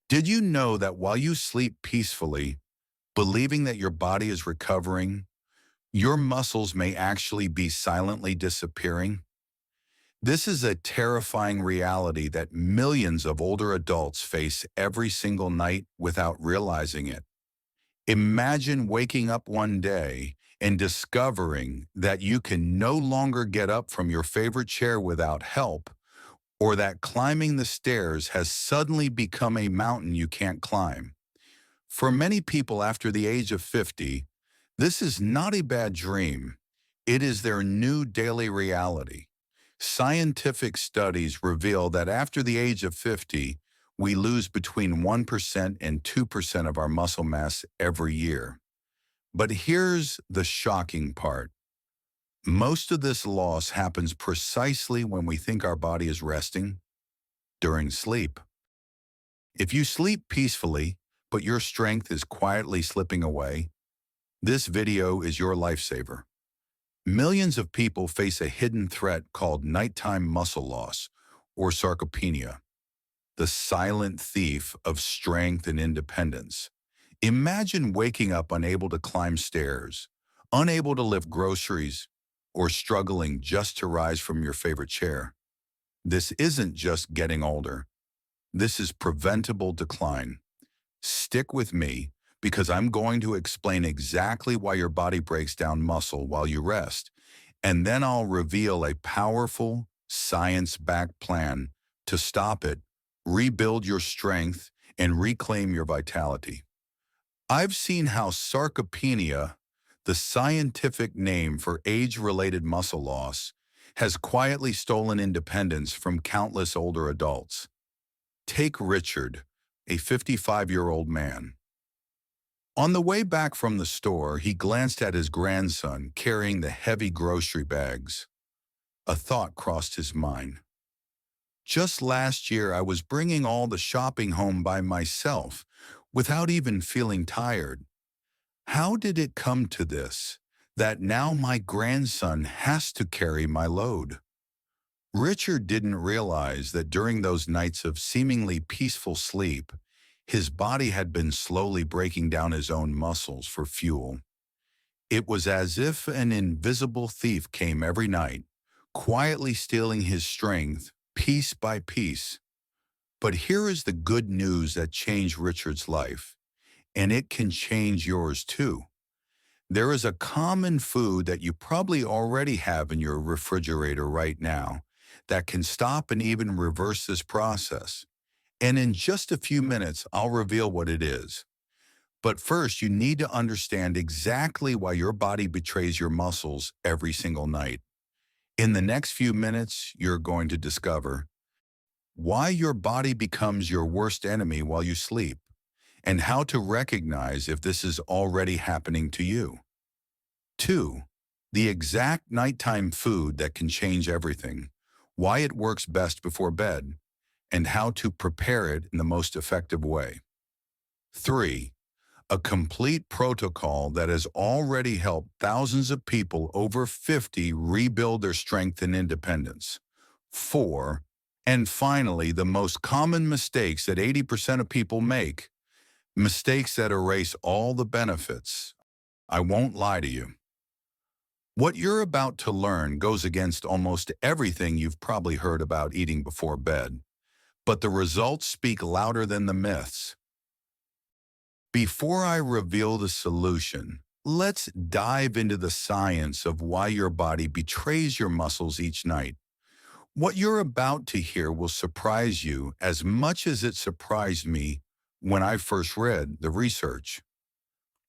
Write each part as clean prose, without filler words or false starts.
Did you know that while you sleep peacefully, believing that your body is recovering, your muscles may actually be silently disappearing? This is a terrifying reality that millions of older adults face every single night without realizing it. Imagine waking up one day and discovering that you can no longer get up from your favorite chair without help, or that climbing the stairs has suddenly become a mountain you can't climb. For many people after the age of 50, this is not a bad dream. It is their new daily reality. Scientific studies reveal that after the age of 50, we lose between 1% and 2% of our muscle mass every year. But here's the shocking part. Most of this loss happens precisely when we think our body is resting, during sleep. If you sleep peacefully, but your strength is quietly slipping away, this video is your lifesaver. Millions of people face a hidden threat called nighttime muscle loss, or sarcopenia, the silent thief of strength and independence. Imagine waking up unable to climb stairs, unable to lift groceries, or struggling just to rise from your favorite chair. This isn't just getting older. This is preventable decline. Stick with me because I'm going to explain exactly why your body breaks down muscle while you rest, and then I'll reveal a powerful, science-backed plan to stop it, rebuild your strength, and reclaim your vitality. I've seen how sarcopenia, the scientific name for age-related muscle loss, has quietly stolen independence from countless older adults. Take Richard, a 55-year-old man. On the way back from the store, he glanced at his grandson carrying the heavy grocery bags. A thought crossed his mind. Just last year, I was bringing all the shopping home by myself, without even feeling tired. How did it come to this, that now my grandson has to carry my load? Richard didn't realize that during those nights of seemingly peaceful sleep, his body had been slowly breaking down his own muscles for fuel. It was as if an invisible thief came every night, quietly stealing his strength piece by piece. But here is the good news that changed Richard's life, and it can change yours too. There is a common food that you probably already have in your refrigerator right now that can stop and even reverse this process. And in just a few minutes, I'll reveal what it is. But first, you need to understand exactly why your body betrays your muscles every single night. In the next few minutes, you're going to discover why your body becomes your worst enemy while you sleep, and how to recognize if this is already happening to you. 2. The exact nighttime food that can change everything, why it works best before bed, and how to prepare it in the most effective way. 3. A complete protocol that has already helped thousands of people over 50 rebuild their strength and independence. 4. And finally, the most common mistakes that 80% of people make, mistakes that erase all the benefits. I won't lie to you. What you're about to learn goes against almost everything you've probably heard about eating before bed, but the results speak louder than the myths. Before I reveal the solution, let's dive into the science of why your body betrays your muscles each night. What you're about to hear will surprise you as much as it surprised me when I first read the research.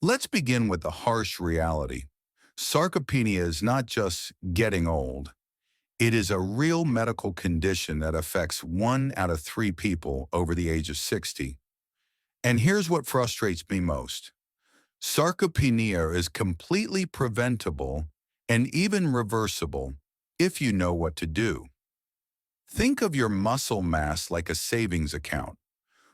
Let's begin with the harsh reality. Sarcopenia is not just getting old. It is a real medical condition that affects 1 out of 3 people over the age of 60. And here's what frustrates me most. Sarcopenia is completely preventable and even reversible if you know what to do. Think of your muscle mass like a savings account.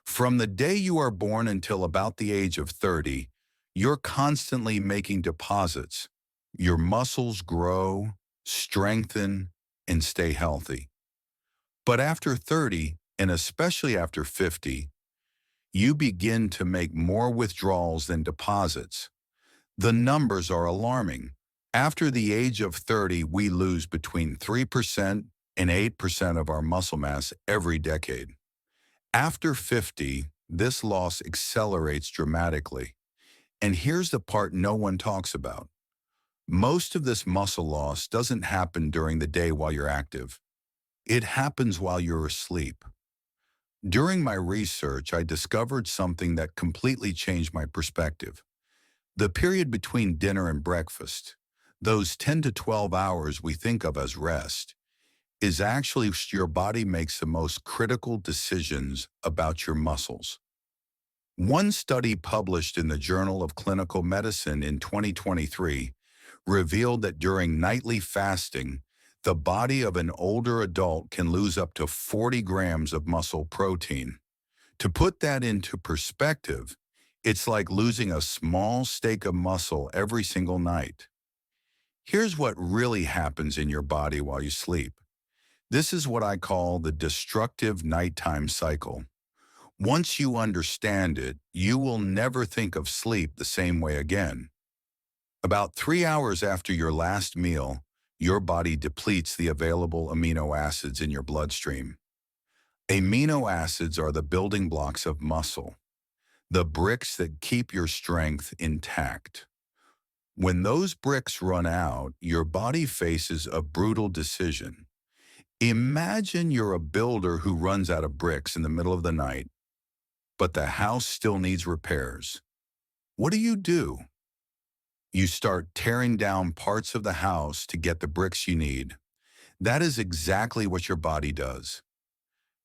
From the day you are born until about the age of 30, you're constantly making deposits. Your muscles grow, strengthen, and stay healthy. But after 30, and especially after 50, you begin to make more withdrawals than deposits. The numbers are alarming. After the age of 30, we lose between 3% and 8% of our muscle mass every decade. After 50, this loss accelerates dramatically. And here's the part no one talks about. Most of this muscle loss doesn't happen during the day while you're active. It happens while you're asleep. During my research, I discovered something that completely changed my perspective. The period between dinner and breakfast, those 10 to 12 hours we think of as rest, is actually your body makes the most critical decisions about your muscles. One study published in the Journal of Clinical Medicine in 2023 revealed that during nightly fasting, the body of an older adult can lose up to 40 grams of muscle protein. To put that into perspective, it's like losing a small steak of muscle every single night. Here's what really happens in your body while you sleep. This is what I call the destructive nighttime cycle. Once you understand it, you will never think of sleep the same way again. About 3 hours after your last meal, your body depletes the available amino acids in your bloodstream. Amino acids are the building blocks of muscle, the bricks that keep your strength intact. When those bricks run out, your body faces a brutal decision. Imagine you're a builder who runs out of bricks in the middle of the night, but the house still needs repairs. What do? You start tearing down parts of the house to get the bricks you need. That is exactly what your body does.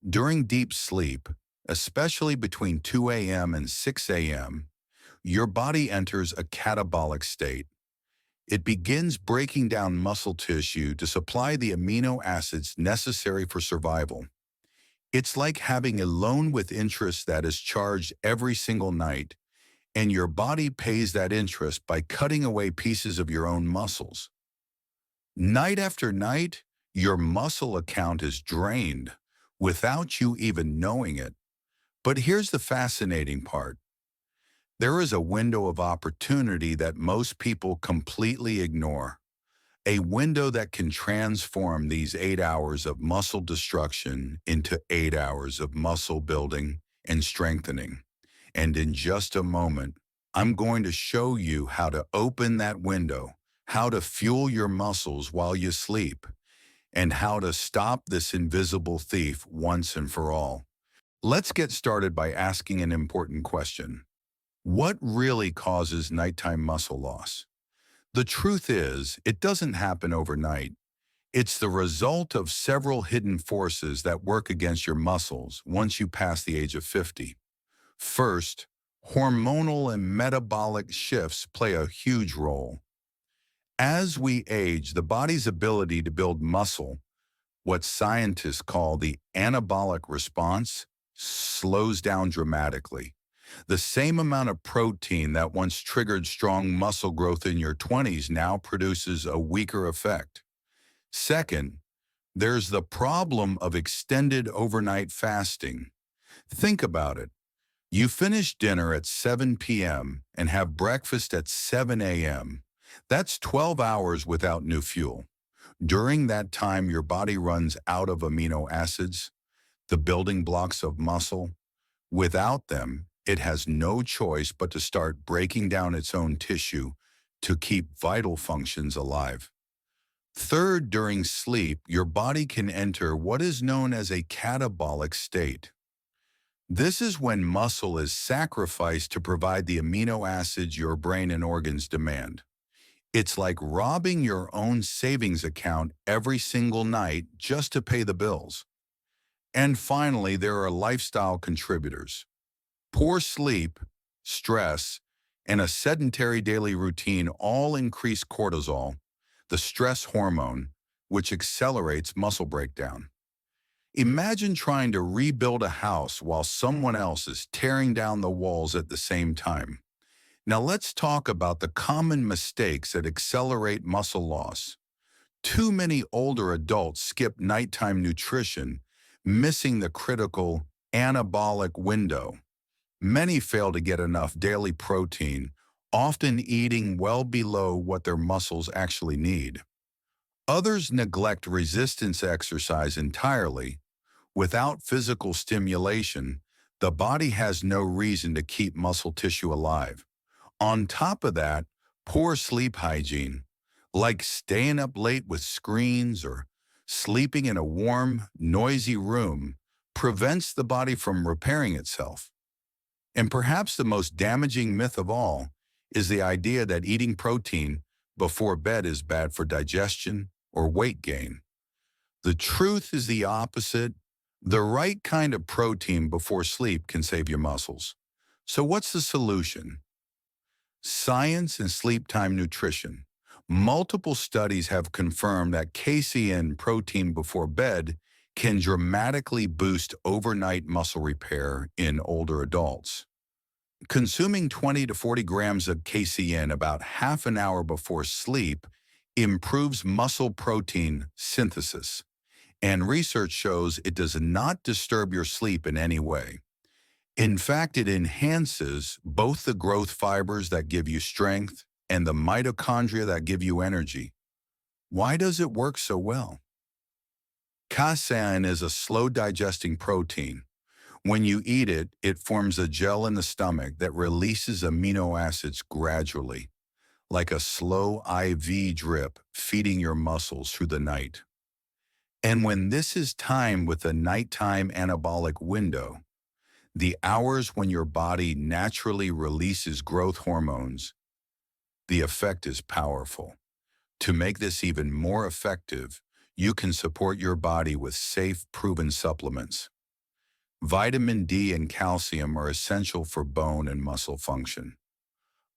During deep sleep, especially between 2 a.m. and 6 a.m., your body enters a catabolic state. It begins breaking down muscle tissue to supply the amino acids necessary for survival. It's like having a loan with interest that is charged every single night, and your body pays that interest by cutting away pieces of your own muscles. Night after night, your muscle account is drained without you even knowing it. But here's the fascinating part. There is a window of opportunity that most people completely ignore. A window that can transform these 8 hours of muscle destruction into 8 hours of muscle building and strengthening. And in just a moment, I'm going to show you how to open that window, how to fuel your muscles while you sleep, and how to stop this invisible thief once and for all. Let's get started by asking an important question. What really causes nighttime muscle loss? The truth is, it doesn't happen overnight. It's the result of several hidden forces that work against your muscles once you pass the age of 50. First, hormonal and metabolic shifts play a huge role. As we age, the body's ability to build muscle, what scientists call the anabolic response, slows down dramatically. The same amount of protein that once triggered strong muscle growth in your 20s now produces a weaker effect. Second, there's the problem of extended overnight fasting. Think about it. You finish dinner at 7 p.m. and have breakfast at 7 a.m. That's 12 hours without new fuel. During that time, your body runs out of amino acids, the building blocks of muscle. Without them, it has no choice but to start breaking down its own tissue to keep vital functions alive. Third, during sleep, your body can enter what is known as a catabolic state. This is when muscle is sacrificed to provide the amino acids your brain and organs demand. It's like robbing your own savings account every single night just to pay the bills. And finally, there are lifestyle contributors. Poor sleep, stress, and a sedentary daily routine all increase cortisol, the stress hormone, which accelerates muscle breakdown. Imagine trying to rebuild a house while someone else is tearing down the walls at the same time. Now let's talk about the common mistakes that accelerate muscle loss. Too many older adults skip nighttime nutrition, missing the critical anabolic window. Many fail to get enough daily protein, often eating well below what their muscles actually need. Others neglect resistance exercise entirely. Without physical stimulation, the body has no reason to keep muscle tissue alive. On top of that, poor sleep hygiene, like staying up late with screens or sleeping in a warm, noisy room, prevents the body from repairing itself. And perhaps the most damaging myth of all is the idea that eating protein before bed is bad for digestion or weight gain. The truth is the opposite. The right kind of protein before sleep can save your muscles. So what's the solution? Science and sleep time nutrition. Multiple studies have confirmed that casein protein before bed can dramatically boost overnight muscle repair in older adults. Consuming 20 to 40 grams of casein about half an hour before sleep improves muscle protein synthesis, and research shows it does not disturb your sleep in any way. In fact, it enhances both the growth fibers that give you strength and the mitochondria that give you energy. Why does it work so well? Casein is a slow-digesting protein. When you eat it, it forms a gel in the stomach that releases amino acids gradually, like a slow IV drip feeding your muscles through the night. And when this is timed with a nighttime anabolic window, the hours when your body naturally releases growth hormones, the effect is powerful. To make this even more effective, you can support your body with safe, proven supplements. Vitamin D and calcium are essential for bone and muscle function.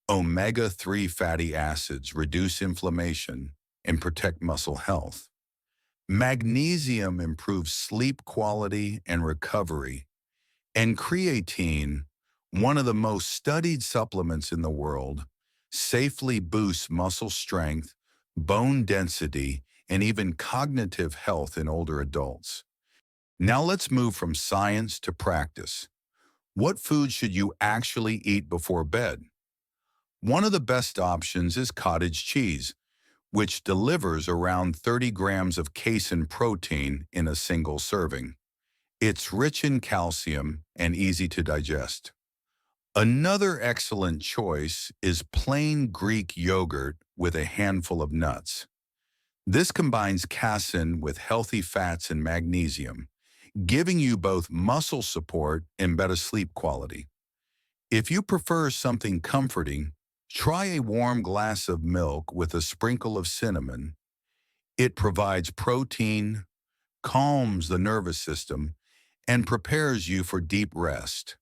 Omega-3 fatty acids reduce inflammation and protect muscle health. Magnesium improves sleep quality and recovery. And creatine, one of the most studied supplements in the world, safely boosts muscle strength, bone density, and even cognitive health in older adults. Now let's move from science to practice. What food should you actually eat before bed? One of the best options is cottage cheese, which delivers around 30 grams of casein protein in a single serving. It's rich in calcium and easy to digest. Another excellent choice is plain Greek yogurt with a handful of nuts. This combines casein with healthy fats and magnesium, giving you both muscle support and better sleep quality. If you prefer something comforting, try a warm glass of milk with a sprinkle of cinnamon. It provides protein, calms the nervous system, and prepares you for deep rest.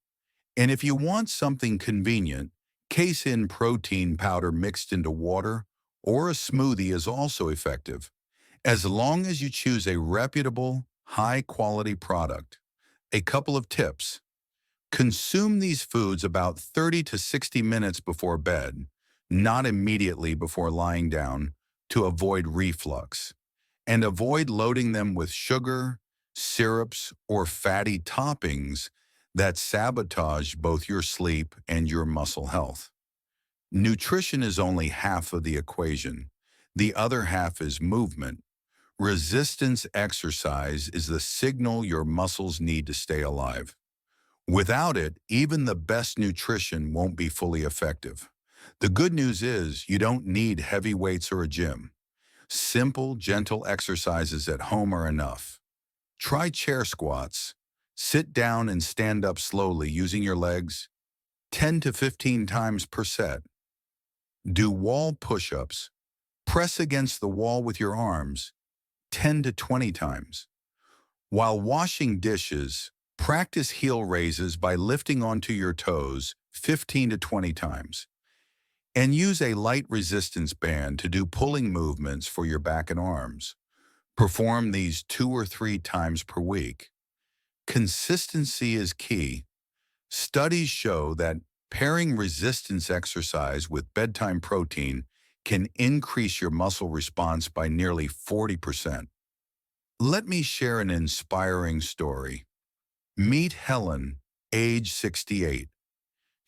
And if you want something convenient, casein protein powder mixed into water or a smoothie is also effective, as long as you choose a reputable, high-quality product. A couple of tips. Consume these foods about 30 to 60 minutes before bed, not immediately before lying down, to avoid reflux. And avoid loading them with sugar, syrups, or fatty toppings that sabotage both your sleep and your muscle health. Nutrition is only half of the equation. The other half is movement. Resistance exercise is the signal your muscles need to stay alive. Without it, even the best nutrition won't be fully effective. The good news is you don't need heavy weights or a gym. Simple, gentle exercises at home are enough. Try chair squats. Sit down and stand up slowly using your legs 10 to 15 times per set. Do wall push-ups. Press against the wall with your arms 10 to 20 times. While washing dishes, practice heel raises by lifting onto your toes 15 to 20 times. And use a light resistance band to do pulling movements for your back and arms. Perform these 2 or 3 times per week. Consistency is key. Studies show that pairing resistance exercise with bedtime protein can increase your muscle response by nearly 40%. Let me share an inspiring story. Meet Helen, age 68.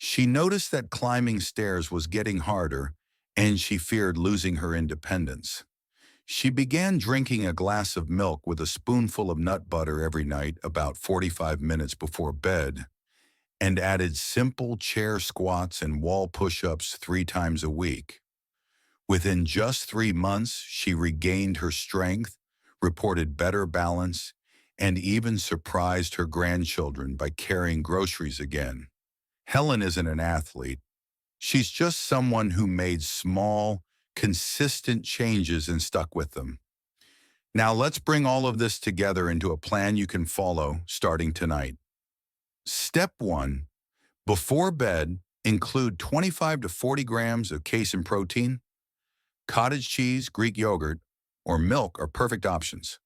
She noticed that climbing stairs was getting harder, and she feared losing her independence. She began drinking a glass of milk with a spoonful of nut butter every night about 45 minutes before bed, and added simple chair squats and wall push-ups 3 times a week. Within just 3 months, she regained her strength, reported better balance, and even surprised her grandchildren by carrying groceries again. Helen isn't an athlete. She's just someone who made small, consistent changes and stuck with them. Now let's bring all of this together into a plan you can follow starting tonight. Step 1. Before bed, include 25 to 40 grams of casein protein. Cottage cheese, Greek yogurt, or milk are perfect options.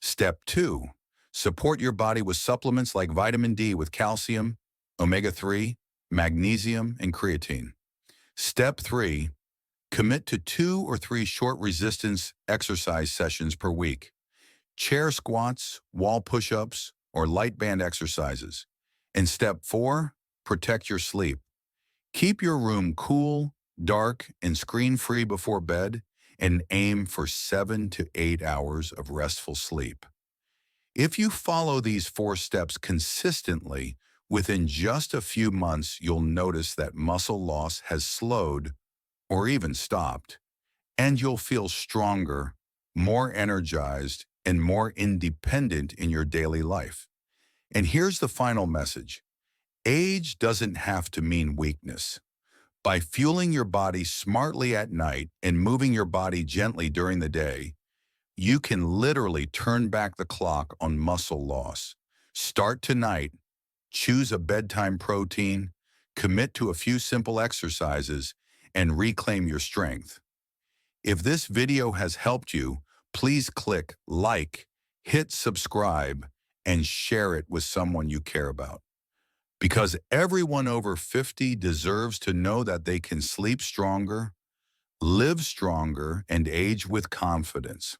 Step 2. Support your body with supplements like vitamin D with calcium, omega-3, magnesium, and creatine. Step 3. Commit to 2 or 3 short resistance exercise sessions per week. Chair squats, wall push-ups, or light band exercises. And step 4. Protect your sleep. Keep your room cool, dark, and screen-free before bed, and aim for 7 to 8 hours of restful sleep. If you follow these 4 steps consistently, within just a few months, you'll notice that muscle loss has slowed or even stopped, and you'll feel stronger, more energized, and more independent in your daily life. And here's the final message. Age doesn't have to mean weakness. By fueling your body smartly at night and moving your body gently during the day, you can literally turn back the clock on muscle loss. Start tonight, choose a bedtime protein, commit to a few simple exercises, and reclaim your strength. If this video has helped you, please click like, hit subscribe, and share it with someone you care about. Because everyone over 50 deserves to know that they can sleep stronger, live stronger, and age with confidence.